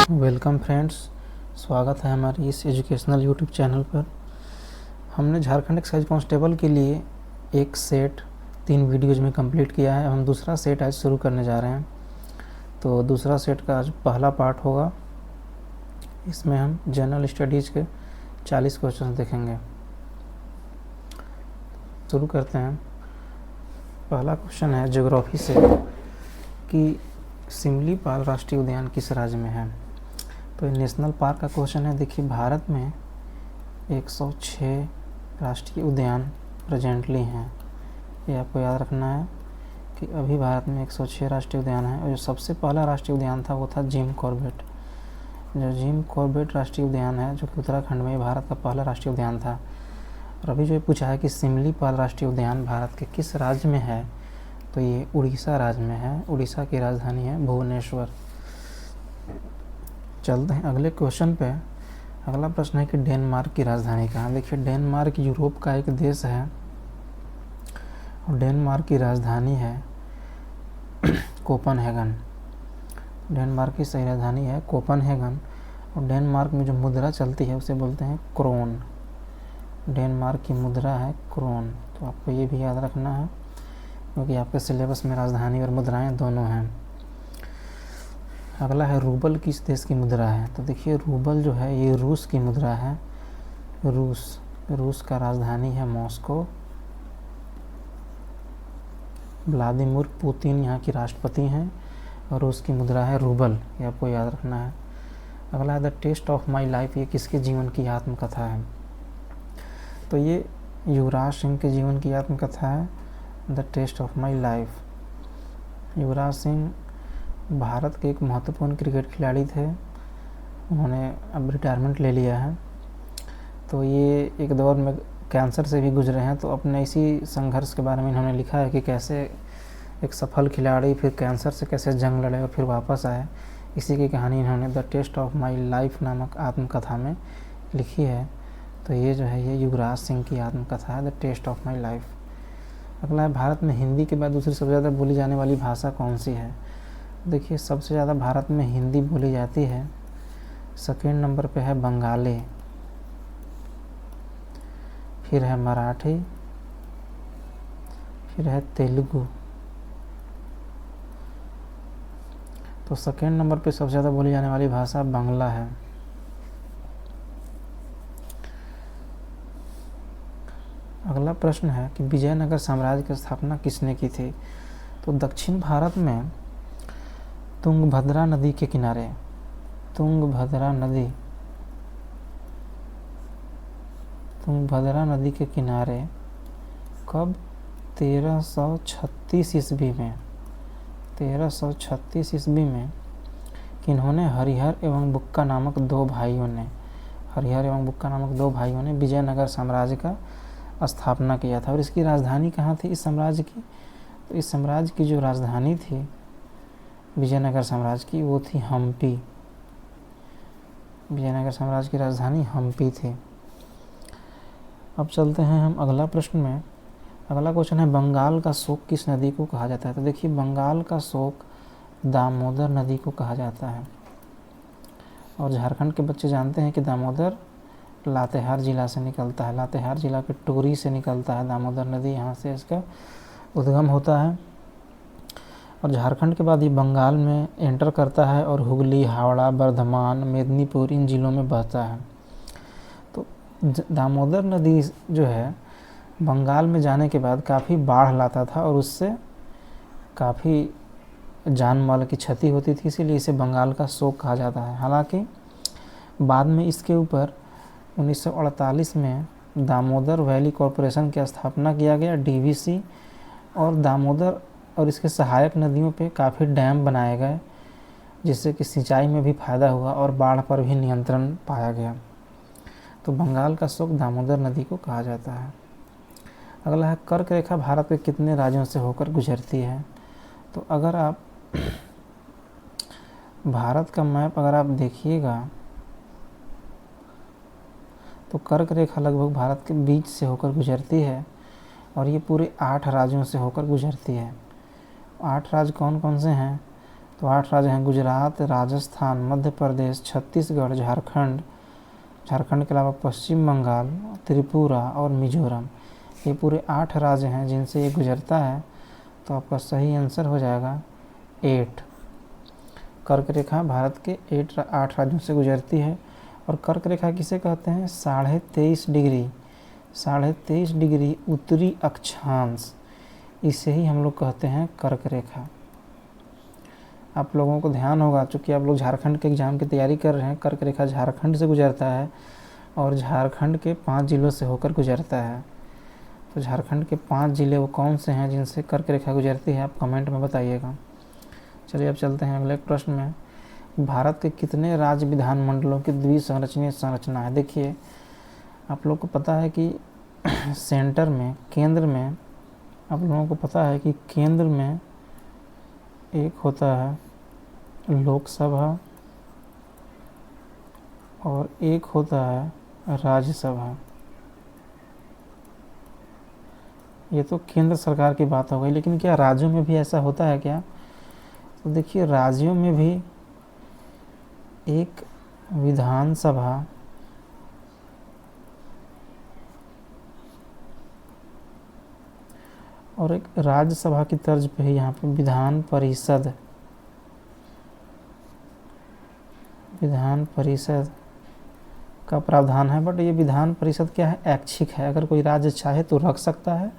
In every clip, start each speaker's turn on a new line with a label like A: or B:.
A: Welcome friends, स्वागत है हमारे इस एजुकेशनल यूट्यूब चैनल पर। हमने झारखंड एक्साइज कांस्टेबल के लिए एक सेट 3 वीडियोज़ में कंप्लीट किया है। हम दूसरा सेट आज शुरू करने जा रहे हैं। तो दूसरा सेट का आज पहला पार्ट होगा। इसमें हम जनरल स्टडीज़ के 40 क्वेश्चन देखेंगे। शुरू करते हैं। पहला क्वेश्चन है ज्योग्राफी से कि सिमलीपाल राष्ट्रीय उद्यान किस राज्य में है। तो ये नेशनल पार्क का क्वेश्चन है। देखिए, भारत में 106 राष्ट्रीय उद्यान प्रेजेंटली हैं। ये आपको याद रखना है कि अभी भारत में 106 राष्ट्रीय उद्यान हैं। और जो सबसे पहला राष्ट्रीय उद्यान था वो था जिम कॉर्बेट। जो जिम कॉर्बेट राष्ट्रीय उद्यान है, जो कि उत्तराखंड में भारत का पहला राष्ट्रीय उद्यान था। और अभी जो ये पूछा है कि सिमलीपाल राष्ट्रीय उद्यान भारत के किस राज्य में है, तो ये उड़ीसा राज्य में है। उड़ीसा की राजधानी है भुवनेश्वर। चलते हैं अगले क्वेश्चन पे। अगला प्रश्न है कि डेनमार्क की राजधानी कहाँ है। देखिए, डेनमार्क यूरोप का एक देश है और डेनमार्क की राजधानी है कोपनहेगन। डेनमार्क की सही राजधानी है कोपनहेगन। और डेनमार्क में जो मुद्रा चलती है उसे बोलते हैं क्रोन। डेनमार्क की मुद्रा है क्रोन। तो आपको ये भी याद रखना है क्योंकि आपके सिलेबस में राजधानी और मुद्राएं दोनों हैं। अगला है रूबल किस देश की मुद्रा है। तो देखिए, रूबल जो है ये रूस की मुद्रा है। रूस का राजधानी है मॉस्को। व्लादिमीर पुतिन यहाँ की राष्ट्रपति हैं और रूस की मुद्रा है रूबल। ये आपको याद रखना है। अगला है the test of my life. ये किसके जीवन की आत्मकथा है। तो ये युवराज सिंह के जीवन की आत्मकथा है, the test of my life. Yuvraj Singh Bharat के एक महत्वपूर्ण क्रिकेट खिलाड़ी थे। उन्होंने अब रिटायरमेंट ले लिया है। तो ये एक दौर में कैंसर से भी गुजरे हैं। तो अपने इसी संघर्ष के बारे में इन्होंने लिखा है कि कैसे एक सफल खिलाड़ी फिर कैंसर से कैसे जंग लड़े और फिर वापस आए। इसी की कहानी इन्होंने the test of my life नामक आत्मकथा में लिखी है। तो ये जो है ये युवराज सिंह की आत्मकथा है, the test of my life. अगला है भारत में हिंदी के बाद दूसरी सबसे ज़्यादा बोली जाने वाली भाषा कौन सी है। देखिए, सबसे ज़्यादा भारत में हिंदी बोली जाती है। सेकेंड नंबर पे है बंगाली, फिर है मराठी, फिर है तेलुगु। तो सेकेंड नंबर पे सबसे ज़्यादा बोली जाने वाली भाषा बांग्ला है। अगला प्रश्न है कि विजयनगर साम्राज्य की स्थापना किसने की थी। तो दक्षिण भारत में तुंगभद्रा नदी के किनारे, तुंगभद्रा नदी के किनारे कब 1336 ईस्वी में 1336 ईस्वी में किन्होंने हरिहर एवं बुक्का नामक दो भाइयों ने विजयनगर साम्राज्य का स्थापना किया था। और इसकी राजधानी कहाँ थी इस साम्राज्य की। तो इस साम्राज्य की जो राजधानी थी विजयनगर साम्राज्य की, वो थी हम्पी। विजयनगर साम्राज्य की राजधानी हम्पी थी। अब चलते हैं हम अगला प्रश्न में। अगला क्वेश्चन है बंगाल का शोक किस नदी को कहा जाता है। तो देखिए, बंगाल का शोक दामोदर नदी को कहा जाता है। और झारखंड के बच्चे जानते हैं कि दामोदर लातेहार जिला से निकलता है। लातेहार जिला के टोरी से निकलता है दामोदर नदी, यहाँ से इसका उद्गम होता है। और झारखंड के बाद ये बंगाल में एंटर करता है और हुगली, हावड़ा, बर्धमान, मेदिनीपुर इन जिलों में बहता है। तो दामोदर नदी जो है बंगाल में जाने के बाद काफ़ी बाढ़ लाता था और उससे काफ़ी जान माल की क्षति होती थी, इसीलिए इसे बंगाल का शोक कहा जाता है। हालांकि बाद में इसके ऊपर 1948 में दामोदर वैली कॉरपोरेशन की स्थापना किया गया, DVC। और दामोदर और इसके सहायक नदियों पे काफ़ी डैम बनाए गए, जिससे कि सिंचाई में भी फायदा हुआ और बाढ़ पर भी नियंत्रण पाया गया। तो बंगाल का शोक दामोदर नदी को कहा जाता है। अगला है कर्क रेखा भारत के कितने राज्यों से होकर गुजरती है। तो अगर आप भारत का मैप अगर आप देखिएगा तो कर्क रेखा लगभग भारत के बीच से होकर गुजरती है और ये पूरे 8 राज्यों से होकर गुजरती है। 8 राज्य कौन कौन से हैं। तो 8 राज्य हैं गुजरात, राजस्थान, मध्य प्रदेश, छत्तीसगढ़, झारखंड, झारखंड के अलावा पश्चिम बंगाल, त्रिपुरा और मिजोरम। ये पूरे 8 राज्य हैं जिनसे ये गुजरता है। तो आपका सही आंसर हो जाएगा 8। कर्क रेखा भारत के 8 राज्यों से गुजरती है। और कर्क रेखा किसे कहते हैं? 23.5 डिग्री उत्तरी अक्षांश, इसे ही हम लोग कहते हैं कर्क रेखा। आप लोगों को ध्यान होगा, चूँकि आप लोग झारखंड के एग्ज़ाम की तैयारी कर रहे हैं, कर्क रेखा झारखंड से गुजरता है और झारखंड के 5 जिलों से होकर गुजरता है। तो झारखंड के 5 जिले वो कौन से हैं जिनसे कर्क रेखा गुजरती है, आप कमेंट में बताइएगा। चलिए अब चलते हैं अगले प्रश्न में। भारत के कितने राज्य विधानमंडलों की द्विसंरचनीय संरचना है? देखिए, आप लोग को पता है कि सेंटर में, केंद्र में, आप लोगों को पता है कि केंद्र में एक होता है लोकसभा और एक होता है राज्यसभा। ये तो केंद्र सरकार की बात हो गई, लेकिन क्या राज्यों में भी ऐसा होता है क्या? तो देखिए, राज्यों में भी एक विधानसभा और एक राज्यसभा की तर्ज पे ही यहाँ पे विधान परिषद का प्रावधान है। बट ये विधान परिषद क्या है? ऐच्छिक है। अगर कोई राज्य चाहे तो रख सकता है,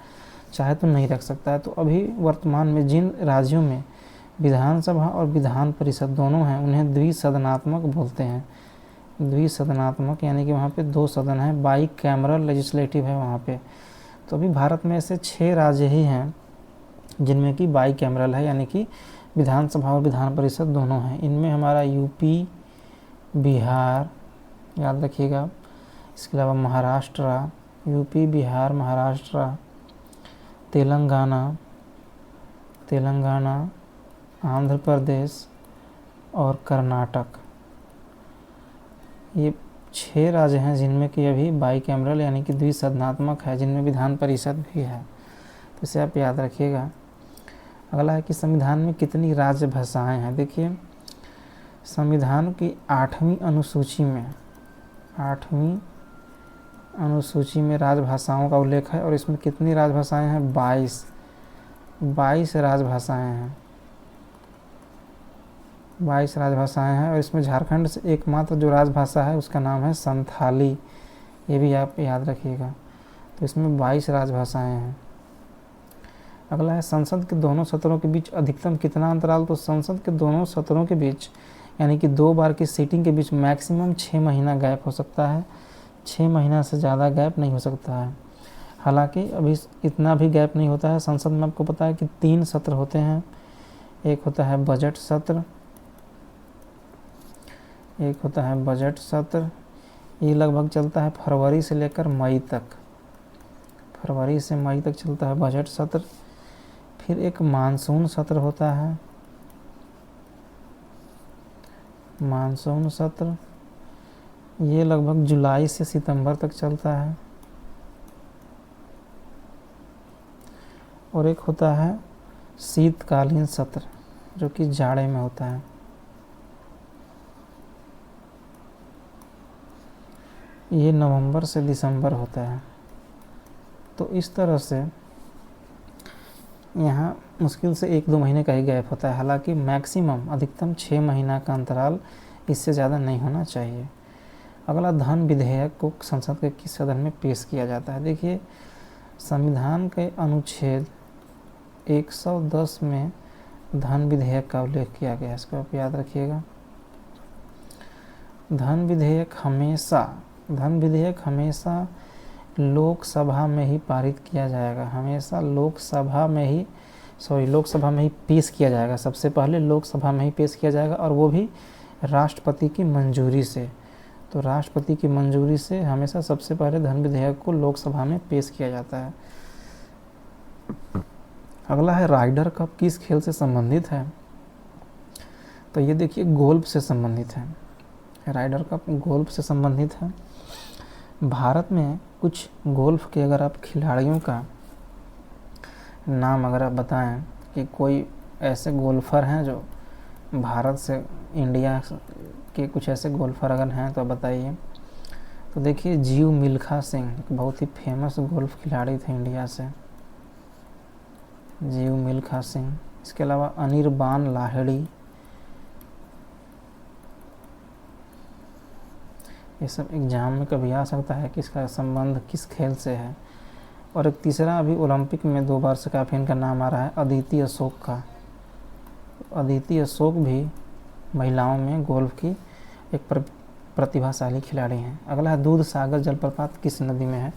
A: चाहे तो नहीं रख सकता है। तो अभी वर्तमान में जिन राज्यों में विधानसभा और विधान परिषद दोनों हैं, उन्हें द्विसदनात्मक बोलते हैं। द्विसदनात्मक यानी कि वहाँ पे 2 सदन है, बाई कैमरल लेजिस्लेटिव है वहाँ पे। तो अभी भारत में ऐसे 6 राज्य ही हैं जिनमें कि बाई कैमरल है, यानी कि विधानसभा और विधान परिषद दोनों हैं। इनमें हमारा यूपी, बिहार, याद रखिएगा, इसके अलावा महाराष्ट्र, यूपी, बिहार, महाराष्ट्र, तेलंगाना, आंध्र प्रदेश और कर्नाटक, ये 6 राज्य हैं जिनमें कि अभी बाई कैमरल यानी कि द्विसदनात्मक है, जिनमें विधान परिषद भी है। तो इसे आप याद रखिएगा। अगला है कि संविधान में कितनी राजभाषाएं हैं? देखिए, संविधान की 8वीं अनुसूची में राजभाषाओं का उल्लेख है और इसमें कितनी राजभाषाएं हैं? 22 राजभाषाएं हैं। 22 राजभाषाएं हैं और इसमें झारखंड से एकमात्र जो राजभाषा है उसका नाम है संथाली। ये भी आप याद रखिएगा। तो इसमें 22 राजभाषाएं हैं। अगला है संसद के दोनों सत्रों के बीच अधिकतम कितना अंतराल? तो संसद के दोनों सत्रों के बीच यानी कि 2 बार की सीटिंग के बीच मैक्सिमम 6 महीना गैप हो सकता है। 6 महीना से ज़्यादा गैप नहीं हो सकता है। हालांकि अभी इतना भी गैप नहीं होता है। संसद में आपको पता है कि 3 सत्र होते हैं। एक होता है बजट सत्र, ये लगभग चलता है फरवरी से लेकर मई तक। फरवरी से मई तक चलता है बजट सत्र। फिर एक मानसून सत्र होता है, मानसून सत्र, ये लगभग जुलाई से सितंबर तक चलता है। और एक होता है शीतकालीन सत्र जो कि जाड़े में होता है। ये नवंबर से दिसंबर होता है। तो इस तरह से यहाँ मुश्किल से 1-2 महीने का ही गैप होता है। हालांकि मैक्सिमम अधिकतम 6 महीना का अंतराल, इससे ज़्यादा नहीं होना चाहिए। अगला धन विधेयक को संसद के किस सदन में पेश किया जाता है? देखिए, संविधान के अनुच्छेद 110 में धन विधेयक का उल्लेख किया गया है, इसको आप याद रखिएगा। धन विधेयक हमेशा लोकसभा में ही पारित किया जाएगा। हमेशा लोकसभा में ही पेश किया जाएगा। सबसे पहले लोकसभा में ही पेश किया जाएगा और वो भी राष्ट्रपति की मंजूरी से। तो राष्ट्रपति की मंजूरी से हमेशा सबसे पहले धन विधेयक को लोकसभा में पेश किया जाता है। अगला है राइडर कप किस खेल से संबंधित है? तो ये देखिए गोल्फ से संबंधित है। राइडर कप गोल्फ से संबंधित है। भारत में कुछ गोल्फ के अगर आप खिलाड़ियों का नाम अगर आप बताएं कि कोई ऐसे गोल्फर हैं जो भारत से इंडिया के कुछ ऐसे गोल्फर अगर हैं तो बताइए। तो देखिए जीव मिल्खा सिंह एक बहुत ही फेमस गोल्फ खिलाड़ी थे इंडिया से, जीव मिल्खा सिंह। इसके अलावा अनिर्बान लाहिड़ी, ये सब एग्जाम में कभी आ सकता है कि इसका संबंध किस खेल से है। और एक तीसरा अभी ओलंपिक में 2 बार से काफ़ी इनका नाम आ रहा है, अदिति अशोक का। अदिति अशोक भी महिलाओं में गोल्फ की एक प्रतिभाशाली खिलाड़ी हैं। अगला है दूध सागर जलप्रपात किस नदी में है।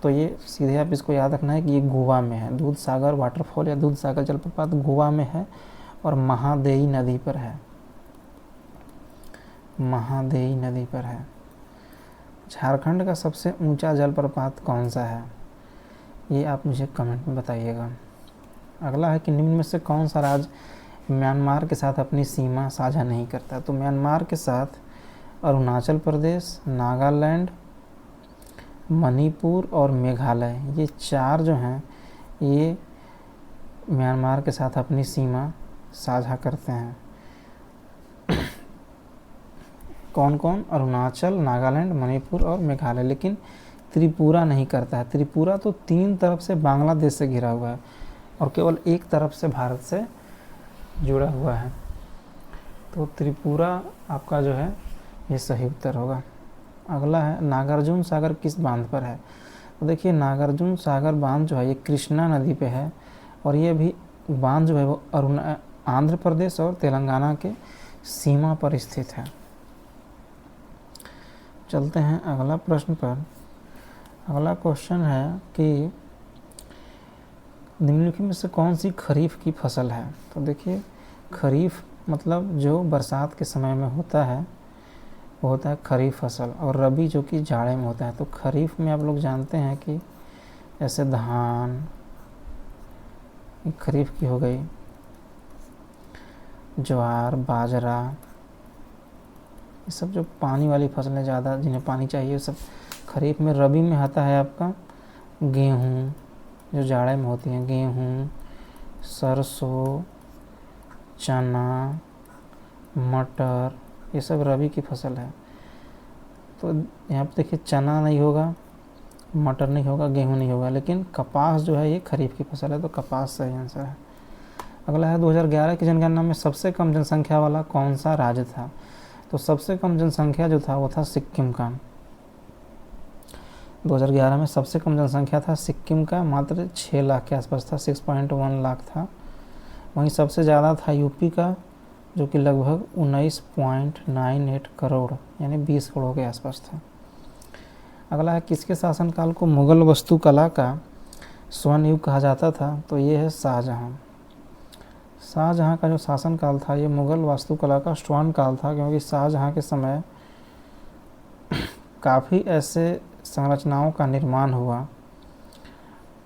A: तो ये सीधे आप इसको याद रखना है कि ये गोवा में है। दूध सागर वाटरफॉल या दूध सागर जलप्रपात गोवा में है और महादेई नदी पर है, महादेई नदी पर है। झारखंड का सबसे ऊंचा जलप्रपात कौन सा है, ये आप मुझे कमेंट में बताइएगा। अगला है कि निम्न में से कौन सा राज्य म्यांमार के साथ अपनी सीमा साझा नहीं करता। तो म्यांमार के साथ अरुणाचल प्रदेश, नागालैंड, मणिपुर और मेघालय, ये 4 जो हैं ये म्यांमार के साथ अपनी सीमा साझा करते हैं। कौन कौन, अरुणाचल, नागालैंड, मणिपुर और मेघालय। लेकिन त्रिपुरा नहीं करता है। त्रिपुरा तो 3 तरफ से बांग्लादेश से घिरा हुआ है और केवल एक तरफ से भारत से जुड़ा हुआ है। तो त्रिपुरा आपका जो है ये सही उत्तर होगा। अगला है नागार्जुन सागर किस बांध पर है। तो देखिए नागार्जुन सागर बांध जो है ये कृष्णा नदी पे है और ये भी बांध जो है वो आंध्र प्रदेश और तेलंगाना के सीमा पर स्थित है। चलते हैं अगला प्रश्न पर। अगला क्वेश्चन है कि निम्नलिखित में से कौन सी खरीफ की फसल है। तो देखिए खरीफ मतलब जो बरसात के समय में होता है वो होता है खरीफ फसल, और रबी जो कि जाड़े में होता है। तो खरीफ में आप लोग जानते हैं कि जैसे धान खरीफ की हो गई, ज्वार, बाजरा, ये सब जो पानी वाली फसलें ज़्यादा जिन्हें पानी चाहिए सब खरीफ में। रबी में आता है आपका गेहूँ जो जाड़े में होती हैं, गेहूँ, सरसों, चना, मटर, ये सब रबी की फसल है। तो यहाँ पे देखिए चना नहीं होगा, मटर नहीं होगा, गेहूँ नहीं होगा, लेकिन कपास जो है ये खरीफ की फसल है, तो कपास सही आंसर है। अगला है 2011 की जनगणना में सबसे कम जनसंख्या वाला कौन सा राज्य था। तो सबसे कम जनसंख्या जो था वो था सिक्किम का। 2011 में सबसे कम जनसंख्या था सिक्किम का, मात्र 6 लाख के आसपास था, 6.1 लाख था। वहीं सबसे ज़्यादा था यूपी का जो कि लगभग 19.98 करोड़ यानी 20 करोड़ के आसपास था। अगला है किसके शासनकाल को मुग़ल वास्तुकला का स्वर्ण युग कहा जाता था। तो ये है शाहजहाँ। शाहजहाँ का जो शासनकाल था ये मुग़ल वास्तुकला का स्वर्ण काल था, क्योंकि शाहजहाँ के समय काफ़ी ऐसे संरचनाओं का निर्माण हुआ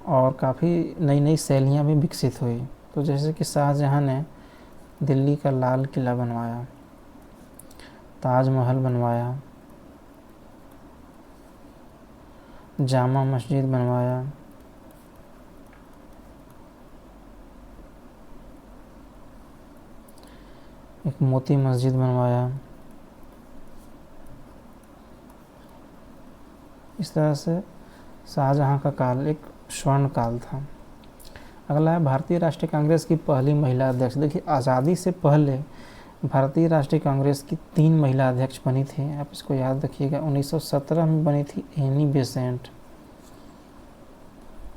A: और काफ़ी नई नई शैलियाँ भी विकसित हुई। तो जैसे कि शाहजहाँ ने दिल्ली का लाल किला बनवाया, ताजमहल बनवाया, जामा मस्जिद बनवाया, एक मोती मस्जिद बनवाया। इस तरह से शाहजहाँ का काल एक स्वर्ण काल था। अगला है भारतीय राष्ट्रीय कांग्रेस की पहली महिला अध्यक्ष। देखिए आज़ादी से पहले भारतीय राष्ट्रीय कांग्रेस की 3 महिला अध्यक्ष बनी थी, आप इसको याद रखिएगा। 1917 में बनी थी एनी बेसेंट,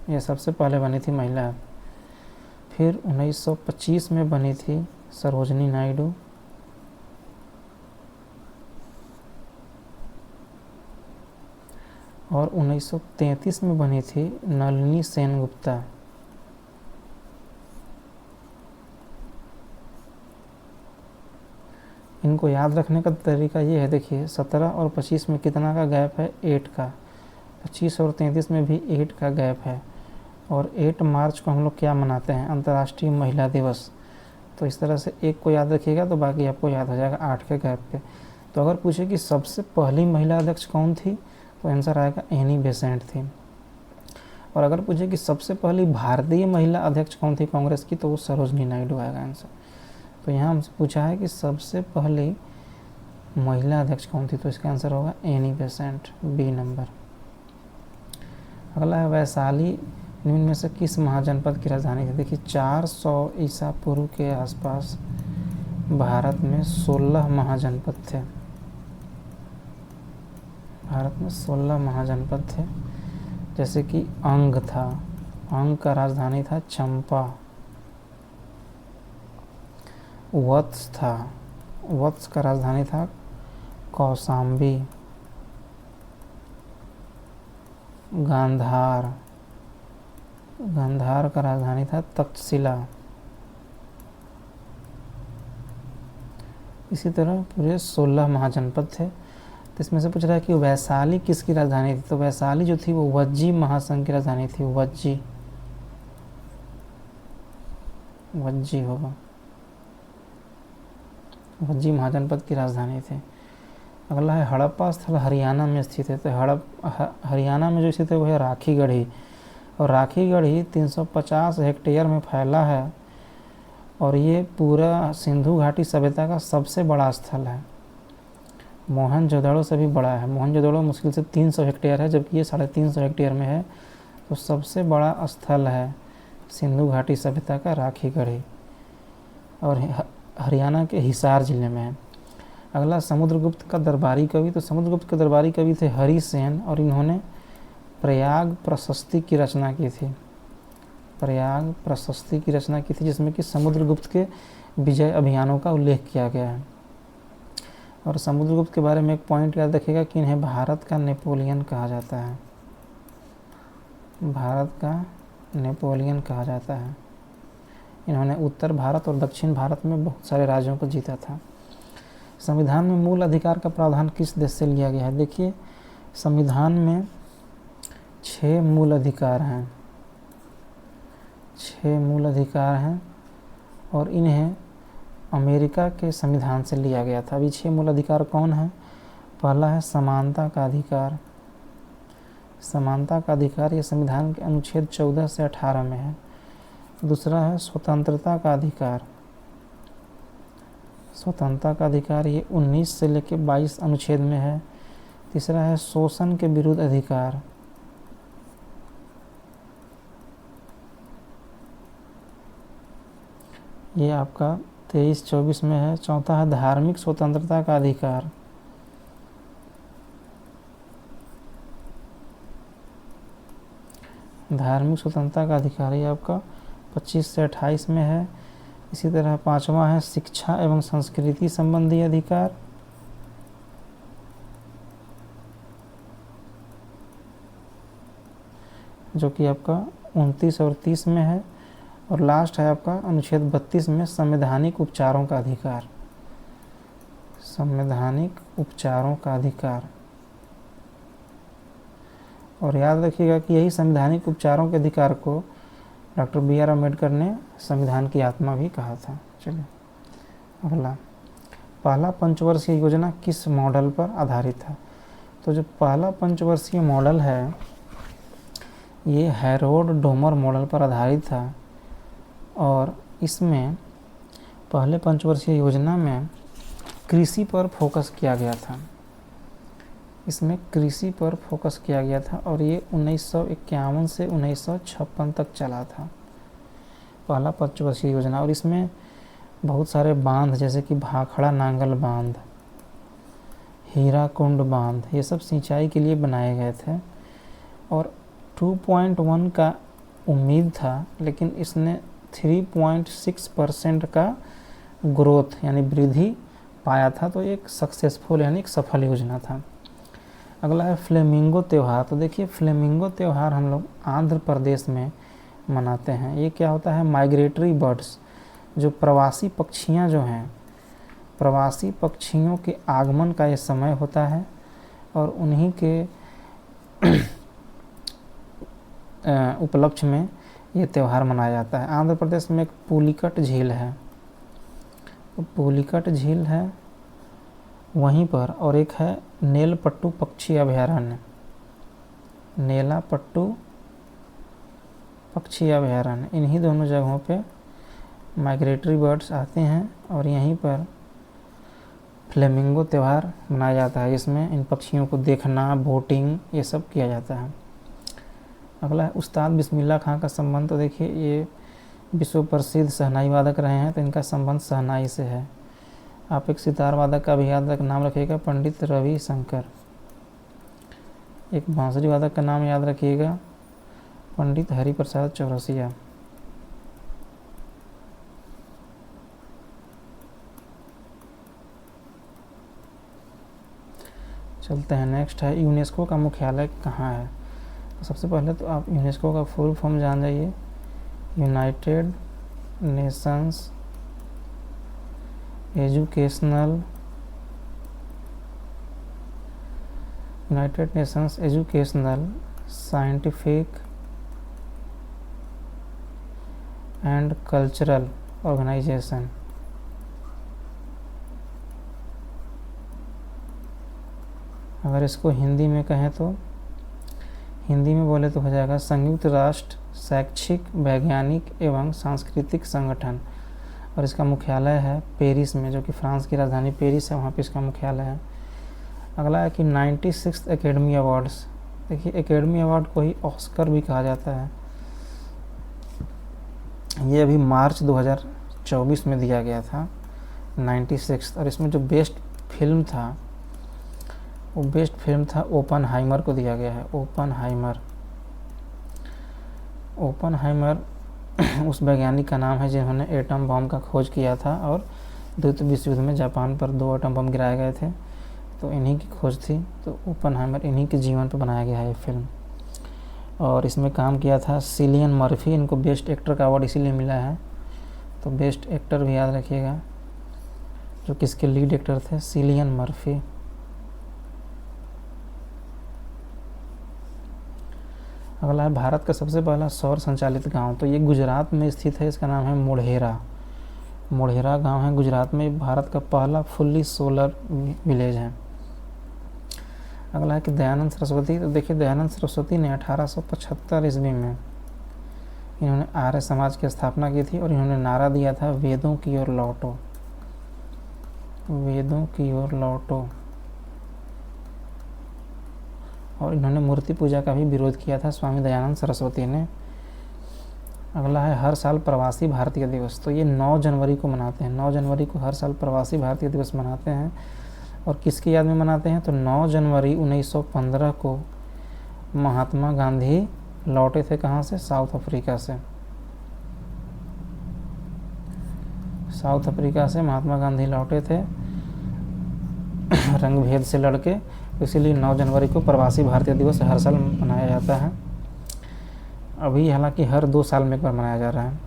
A: ये सबसे पहले बनी थी महिला। फिर 1925 में बनी थी सरोजनी नायडू, और 1933 में बनी थी नलिनी सेनगुप्ता। इनको याद रखने का तरीका ये है, देखिए 17 और 25 में कितना का गैप है, 8 का। 25 और 33 में भी 8 का गैप है। और 8 मार्च को हम लोग क्या मनाते हैं, अंतर्राष्ट्रीय महिला दिवस। तो इस तरह से एक को याद रखिएगा तो बाकी आपको याद हो जाएगा 8 के गैप पे। तो अगर पूछे कि सबसे पहली महिला अध्यक्ष कौन थी तो आंसर आएगा एनी बेसेंट थी। और अगर पूछे कि सबसे पहली भारतीय महिला अध्यक्ष कौन थी कांग्रेस की तो वो सरोजनी नायडू आएगा आंसर। तो यहाँ हमसे पूछा है कि सबसे पहली महिला अध्यक्ष कौन थी, तो इसका आंसर होगा एनी बेसेंट, बी नंबर। अगला है वैशाली निम्न में से किस महाजनपद की राजधानी थी। देखिए 400 ईसा पूर्व के आसपास भारत में 16 महाजनपद थे। भारत में 16 महाजनपद थे, जैसे कि अंग था, अंग का राजधानी था चंपा। वत्स था, वत्स का राजधानी था कौशाम्बी। गांधार, गांधार का राजधानी था तक्षशिला। इसी तरह पूरे 16 महाजनपद थे। तो इसमें से पूछ रहा है कि वैशाली किसकी राजधानी थी, तो वैशाली जो थी वो वज्जी महासंघ की राजधानी थी। वज्जी, वज्जी होगा, वज्जी महाजनपद की राजधानी थी। अगला है हड़प्पा स्थल हरियाणा में स्थित है। तो हरियाणा में जो स्थित है वो है राखीगढ़ी, और राखीगढ़ी 350 हेक्टेयर में फैला है, और ये पूरा सिंधु घाटी सभ्यता का सबसे बड़ा स्थल है। मोहनजोदड़ो से भी बड़ा है। मोहनजोदड़ो मुश्किल से 300 हेक्टेयर है, जबकि ये 350 हेक्टेयर में है। तो सबसे बड़ा स्थल है सिंधु घाटी सभ्यता का राखीगढ़ी, और हरियाणा के हिसार जिले में है। अगला समुद्रगुप्त का दरबारी कवि। तो समुद्रगुप्त के दरबारी कवि थे हरिसेन, और इन्होंने प्रयाग प्रशस्ति की रचना की थी। प्रयाग प्रशस्ति की रचना की थी, जिसमें कि समुद्रगुप्त के विजय अभियानों का उल्लेख किया गया है। और समुद्रगुप्त के बारे में एक पॉइंट याद रखिएगा कि इन्हें भारत का नेपोलियन कहा जाता है। भारत का नेपोलियन कहा जाता है। इन्होंने उत्तर भारत और दक्षिण भारत में बहुत सारे राज्यों को जीता था। संविधान में मूल अधिकार का प्रावधान किस देश से लिया गया है। देखिए संविधान में 6 मूल अधिकार हैं, 6 मूल अधिकार हैं, और इन्हें अमेरिका के संविधान से लिया गया था। अभी 6 मूल अधिकार कौन है। पहला है समानता का अधिकार। समानता का अधिकार ये संविधान के अनुच्छेद 14 से 18 में है। दूसरा है स्वतंत्रता का अधिकार। स्वतंत्रता का अधिकार ये 19 से लेकर 22 अनुच्छेद में है। तीसरा है शोषण के विरुद्ध अधिकार। ये आपका 23-24 में है। चौथा है धार्मिक स्वतंत्रता का अधिकार। धार्मिक स्वतंत्रता का अधिकार ये आपका 25 से 28 में है। इसी तरह पांचवा है शिक्षा एवं संस्कृति संबंधी अधिकार। जो कि आपका 29 और 30 में है। और लास्ट है आपका अनुच्छेद 32 में संवैधानिक उपचारों का अधिकार। संवैधानिक उपचारों का अधिकार। और याद रखिएगा कि यही संवैधानिक उपचारों के अधिकार को डॉक्टर BR अम्बेडकर ने संविधान की आत्मा भी कहा था। चलिए अगला, पहला पंचवर्षीय योजना किस मॉडल पर आधारित है। तो जो पहला पंचवर्षीय मॉडल है ये हैरोल्ड डोमर मॉडल पर आधारित था, और इसमें पहले पंचवर्षीय योजना में कृषि पर फोकस किया गया था। इसमें कृषि पर फोकस किया गया था, और ये 1951 से 1956 तक चला था पहला पंचवर्षीय योजना। और इसमें बहुत सारे बांध जैसे कि भाखड़ा नांगल बांध, हीराकुंड बांध, ये सब सिंचाई के लिए बनाए गए थे। और 2.1 का उम्मीद था, लेकिन इसने 3.6% का ग्रोथ यानी वृद्धि पाया था। तो एक सक्सेसफुल यानी एक सफल योजना था। अगला है फ्लेमिंगो त्यौहार। तो देखिए फ्लेमिंगो त्यौहार हम लोग आंध्र प्रदेश में मनाते हैं। ये क्या होता है, माइग्रेटरी बर्ड्स, जो प्रवासी पक्षियां जो हैं, प्रवासी पक्षियों के आगमन का ये समय होता है, और उन्हीं के उपलक्ष्य में ये त्यौहार मनाया जाता है। आंध्र प्रदेश में एक पुलिकट झील है, तो पुलिकट झील है वहीं पर, और एक है नेलपट्टू पक्षी अभयारण्य, नेलापट्टू पक्षी अभयारण्य। इन्हीं दोनों जगहों पे माइग्रेटरी बर्ड्स आते हैं और यहीं पर फ्लेमिंगो त्यौहार मनाया जाता है, जिसमें इन पक्षियों को देखना, बोटिंग ये सब किया जाता है। अगला है उस्ताद बिस्मिल्लाह खां का संबंध। तो देखिए ये विश्व प्रसिद्ध शहनाई वादक रहे हैं, तो इनका संबंध शहनाई से है। आप एक सितार वादक का भी याद नाम रखिएगा, पंडित रवि शंकर। एक बांसुरी वादक का नाम याद रखिएगा, पंडित हरिप्रसाद चौरसिया। चलते हैं, नेक्स्ट है यूनेस्को का मुख्यालय कहाँ है। तो सबसे पहले तो आप यूनेस्को का फुल फॉर्म जान जाइए, united nations educational scientific and cultural organisation. अगर इसको हिंदी में कहें तो, हिंदी में बोले तो हो जाएगा संयुक्त राष्ट्र शैक्षिक, वैज्ञानिक एवं सांस्कृतिक संगठन। और इसका मुख्यालय है पेरिस में, जो कि फ्रांस की राजधानी पेरिस है, वहाँ पे इसका मुख्यालय है। अगला है कि 96 एकेडमी अवार्ड्स। देखिए एकेडमी अवार्ड को ही ऑस्कर भी कहा जाता है। ये अभी मार्च 2024 में दिया गया था 96, और इसमें जो बेस्ट फिल्म था वो बेस्ट फिल्म था ओपनहाइमर को दिया गया है। ओपनहाइमर उस वैज्ञानिक का नाम है जिन्होंने एटम बम का खोज किया था, और द्वितीय विश्व युद्ध में जापान पर 2 एटम बम गिराए गए थे, तो इन्हीं की खोज थी। तो ओपनहाइमर इन्हीं के जीवन पर बनाया गया है ये फिल्म। और इसमें काम किया था सिलियन मर्फी। इनको बेस्ट एक्टर का अवार्ड इसीलिए मिला है, तो बेस्ट एक्टर भी याद रखिएगा, जो किसके लीड एक्टर थे, सिलियन मर्फी। अगला है भारत का सबसे पहला सौर संचालित गांव। तो ये गुजरात में स्थित है, इसका नाम है मोढेरा। मोढेरा गांव है गुजरात में, भारत का पहला फुल्ली सोलर विलेज है। अगला है कि दयानंद सरस्वती। तो देखिए दयानंद सरस्वती ने 1875 ईस्वी में इन्होंने आर्य समाज की स्थापना की थी, और इन्होंने नारा दिया था वेदों की ओर लौटो, वेदों की ओर लौटो। और इन्होंने मूर्ति पूजा का भी विरोध किया था स्वामी दयानंद सरस्वती ने। अगला है हर साल प्रवासी भारतीय दिवस। तो ये 9 जनवरी को मनाते हैं, 9 जनवरी को हर साल प्रवासी भारतीय दिवस मनाते हैं। और किसकी याद में मनाते हैं, तो 9 जनवरी 1915 को महात्मा गांधी लौटे थे कहाँ से, साउथ अफ्रीका से। साउथ अफ्रीका से महात्मा गांधी लौटे थे रंग भेद से लड़के, इसीलिए 9 जनवरी को प्रवासी भारतीय दिवस हर साल मनाया जाता है। अभी हालांकि हर 2 साल में एक बार मनाया जा रहा है।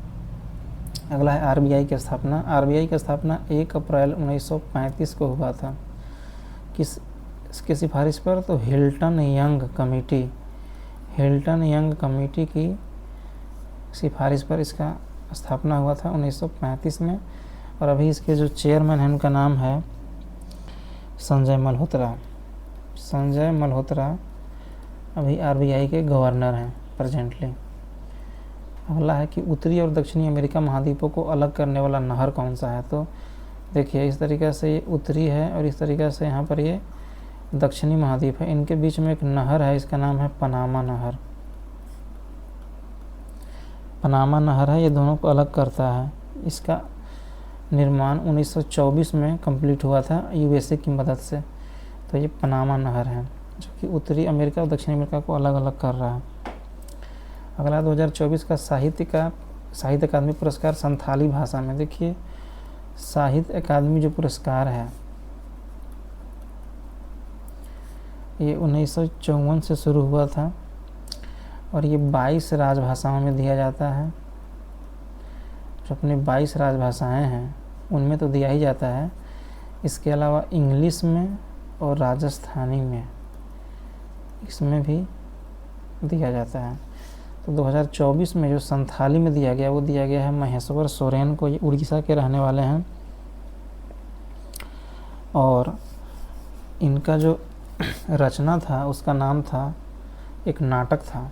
A: अगला है आरबीआई की स्थापना। आरबीआई की स्थापना 1 अप्रैल 1935 को हुआ था। किसकी सिफारिश पर, तो हिल्टन यंग कमेटी की सिफारिश पर इसका स्थापना हुआ था 1935 में। और अभी इसके जो चेयरमैन हैं उनका नाम है संजय मल्होत्रा अभी आरबीआई के गवर्नर हैं प्रेजेंटली। अगला है कि उत्तरी और दक्षिणी अमेरिका महाद्वीपों को अलग करने वाला नहर कौन सा है। तो देखिए इस तरीक़े से ये उत्तरी है, और इस तरीक़े से यहाँ पर ये दक्षिणी महाद्वीप है। इनके बीच में एक नहर है, इसका नाम है पनामा नहर। पनामा नहर है, ये दोनों को अलग करता है। इसका निर्माण 1924 में कंप्लीट हुआ था यूएसए की मदद से। तो ये पनामा नहर है जो कि उत्तरी अमेरिका और दक्षिणी अमेरिका को अलग अलग कर रहा है। अगला 2024 का साहित्य अकादमी पुरस्कार संथाली भाषा में। देखिए साहित्य अकादमी जो पुरस्कार है ये 1954 से शुरू हुआ था, और ये 22 राजभाषाओं में दिया जाता है। जो अपनी 22 राजभाषाएं हैं उनमें तो दिया ही जाता है, इसके अलावा इंग्लिश में और राजस्थानी में इसमें भी दिया जाता है। तो 2024 में जो संथाली में दिया गया वो दिया गया है महेश्वर सोरेन को। ये उड़ीसा के रहने वाले हैं, और इनका जो रचना था उसका नाम था, एक नाटक था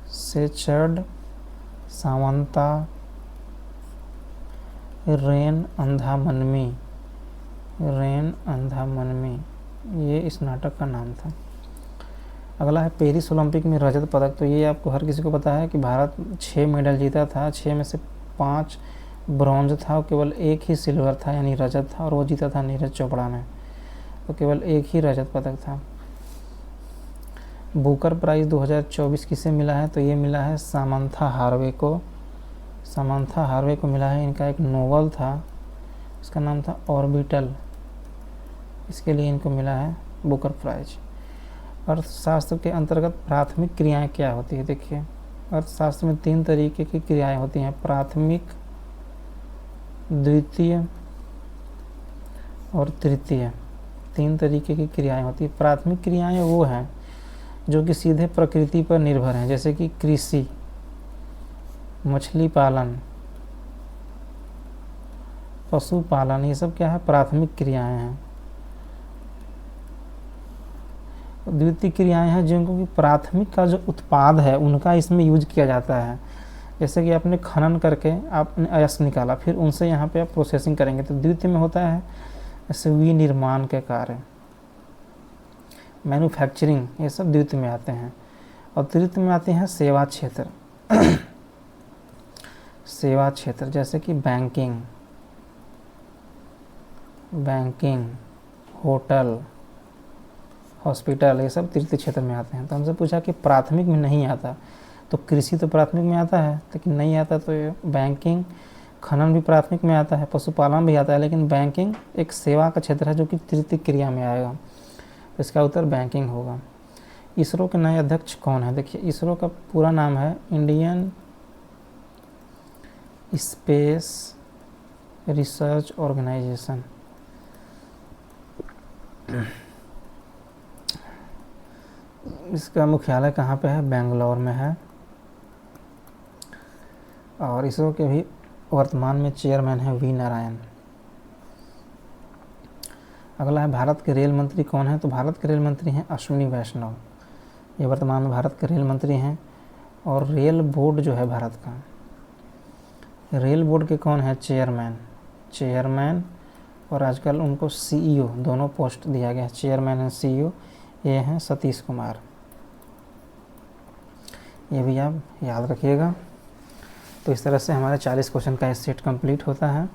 A: सेचर्ड सावंता रेन अंधा मनमी, रेन अंधा मनमी, ये इस नाटक का नाम था। अगला है पेरिस ओलंपिक में रजत पदक। तो ये आपको हर किसी को पता है कि भारत 6 मेडल जीता था, 6 में से 5 ब्रॉन्ज था, केवल एक ही सिल्वर था यानी रजत था, और वो जीता था नीरज चोपड़ा ने। तो केवल एक ही रजत पदक था। बुकर प्राइज़ 2024 किसे मिला है? तो ये मिला है सामंथा हार्वे को। सामंथा हार्वे को मिला है। इनका एक नोवेल था, इसका नाम था ऑर्बिटल, इसके लिए इनको मिला है बुकर प्राइज। अर्थशास्त्र के अंतर्गत प्राथमिक क्रियाएं क्या होती है? देखिए, अर्थशास्त्र में 3 तरीके की क्रियाएं होती हैं, प्राथमिक, द्वितीय और तृतीय। 3 तरीके की क्रियाएं होती हैं। प्राथमिक क्रियाएं वो हैं जो कि सीधे प्रकृति पर निर्भर हैं, जैसे कि कृषि, मछली पालन, पशुपालन, ये सब क्या है? प्राथमिक क्रियाएं हैं। द्वितीय क्रियाएं हैं जिनको कि प्राथमिक का जो उत्पाद है उनका इसमें यूज किया जाता है, जैसे कि आपने खनन करके आपने अयस्क निकाला, फिर उनसे यहाँ पे आप प्रोसेसिंग करेंगे, तो द्वितीय में होता है जैसे विनिर्माण के कार्य, मैन्युफैक्चरिंग, ये सब द्वितीय में आते हैं। और तृतीय में आते हैं सेवा क्षेत्र। सेवा क्षेत्र जैसे कि बैंकिंग, होटल, हॉस्पिटल, ये सब तृतीय क्षेत्र में आते हैं। तो हमसे पूछा कि प्राथमिक में नहीं आता, तो कृषि तो प्राथमिक में आता है, लेकिन नहीं आता तो ये बैंकिंग, खनन भी प्राथमिक में आता है, पशुपालन भी आता है, लेकिन बैंकिंग एक सेवा का क्षेत्र है जो कि तृतीय क्रिया में आएगा। तो इसका उत्तर बैंकिंग होगा। इसरो के नए अध्यक्ष कौन है? देखिए, इसरो का पूरा नाम है इंडियन स्पेस रिसर्च ऑर्गेनाइजेशन। इसका मुख्यालय कहाँ पे है? बेंगलोर में है। और इसरो के भी वर्तमान में चेयरमैन है वी नारायण। अगला है भारत के रेल मंत्री कौन है? तो भारत के रेल मंत्री हैं अश्विनी वैष्णव, ये वर्तमान में भारत के रेल मंत्री हैं। और रेल बोर्ड जो है भारत का, रेल बोर्ड के कौन है? चेयरमैन और आजकल उनको सीईओ, दोनों पोस्ट दिया गया है, चेयरमैन एंड सीईओ, ये हैं सतीश कुमार। ये भी आप याद रखिएगा। तो इस तरह से हमारे 40 क्वेश्चन का एक सेट कंप्लीट होता है।